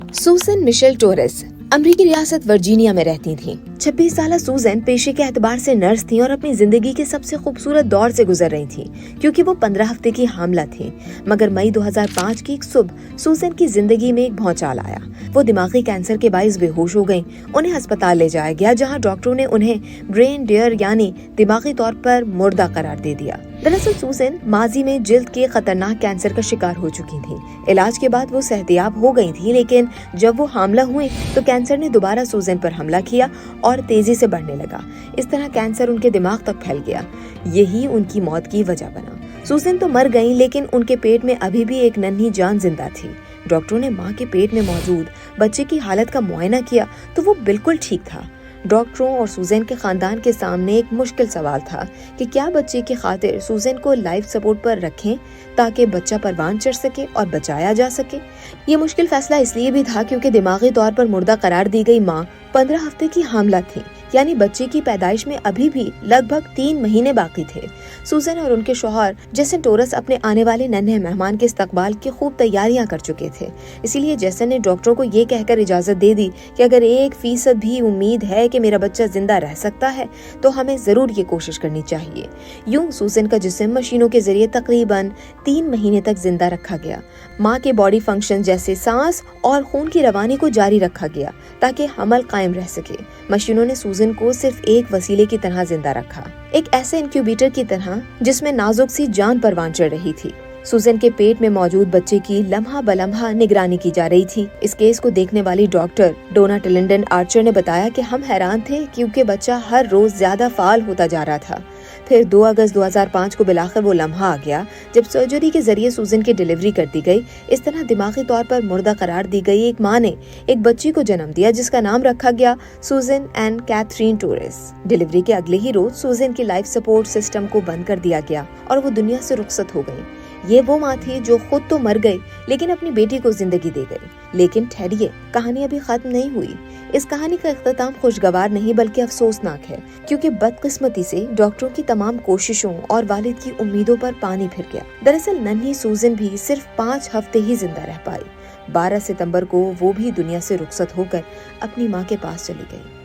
Susan Michel Torres अमरीकी रियासत Virginia में रहती थीं। 26 साल सूजन पेशे के एतबार से नर्स थीं और अपनी जिंदगी के सबसे खूबसूरत दौर से गुजर रही थीं, क्योंकि वो 15 हफ्ते की हामला थीं। मगर मई 2005 की एक सुबह सूजन की जिंदगी में एक भौचाल आया। वो दिमागी कैंसर के बाइस बेहोश हो गईं। उन्हें अस्पताल ले जाया गया, जहां डॉक्टरों ने उन्हें ब्रेन डेयर यानी दिमागी तौर पर मुर्दा करार दे दिया। दरअसल सूजन माजी में जिल्द के खतरनाक कैंसर का शिकार हो चुकी थी। इलाज के बाद वो सेहतियाब हो गई थी, लेकिन जब वो हामला हुई तो कैंसर ने दोबारा सूजन पर हमला किया और तेजी से बढ़ने लगा। इस तरह कैंसर उनके दिमाग तक फैल गया। यही उनकी मौत की वजह बना। सूजन तो मर गईं, लेकिन उनके पेट में अभी भी एक नन्ही जान जिंदा थी। डॉक्टरों ने माँ के पेट में मौजूद बच्चे की हालत का मुआयना किया तो वो बिल्कुल ठीक था। डॉक्टरों और सूजन के खानदान के सामने एक मुश्किल सवाल था कि क्या बच्चे की खातिर सूजन को लाइफ सपोर्ट पर रखें ताकि बच्चा परवान चढ़ सके और बचाया जा सके। ये मुश्किल फैसला इसलिए भी था क्योंकि दिमागी तौर पर मुर्दा करार दी गई माँ 15 हफ्ते की हामला थी, यानी बच्चे की पैदाइश में अभी भी लगभग 3 महीने बाकी थे। सूजन और उनके शौहर जेसन टोरेस अपने आने वाले नन्हे मेहमान के इस्तकबाल की खूब तैयारियां कर चुके थे। इसीलिए जेसन ने डॉक्टरों को ये कहकर इजाजत दे दी कि अगर 1% भी उम्मीद है कि मेरा बच्चा जिंदा रह सकता है तो हमें जरूर ये कोशिश करनी चाहिए। यूं सूजन का जिस्म मशीनों के जरिए तकरीबन 3 महीने तक जिंदा रखा गया। माँ के बॉडी फंक्शन जैसे सांस और खून की रवानी को जारी रखा गया ताकि हमल कायम रह सके। मशीनों ने सूजन को सिर्फ एक वसीले की तरह जिंदा रखा, एक ऐसे इंक्यूबेटर की तरह जिसमें नाजुक सी जान परवान चढ़ रही थी। सूजन के पेट में मौजूद बच्चे की लम्हा बलम्हा निगरानी की जा रही थी। इस केस को देखने वाली डॉक्टर डोना टिलिंडन आर्चर ने बताया कि हम हैरान थे क्योंकि बच्चा हर रोज ज्यादा फाल होता जा रहा था। फिर 2 अगस्त 2005 को बिलाखिर वो लम्हा आ गया जब सर्जरी के जरिए सूजन की डिलीवरी कर दी गई। इस तरह दिमागी तौर पर मुर्दा करार दी गई एक माँ ने एक बच्ची को जन्म दिया जिसका नाम रखा गया सूजन एंड कैथरीन टोरेस। डिलीवरी के अगले ही रोज सूजन की लाइफ सपोर्ट सिस्टम को बंद कर दिया गया और वो दुनिया से रुखसत हो गई। ये वो माँ थी जो खुद तो मर गई लेकिन अपनी बेटी को जिंदगी दे गई। लेकिन ठहरिए, कहानी अभी खत्म नहीं हुई। इस कहानी का इख्तिताम खुशगवार नहीं बल्कि अफसोसनाक है, क्योंकि बदकिस्मती से डॉक्टरों की तमाम कोशिशों और वालिद की उम्मीदों पर पानी फिर गया। दरअसल नन्ही सूजन भी सिर्फ 5 हफ्ते ही जिंदा रह पाई। 12 सितंबर को वो भी दुनिया से रुखसत होकर अपनी माँ के पास चली गई।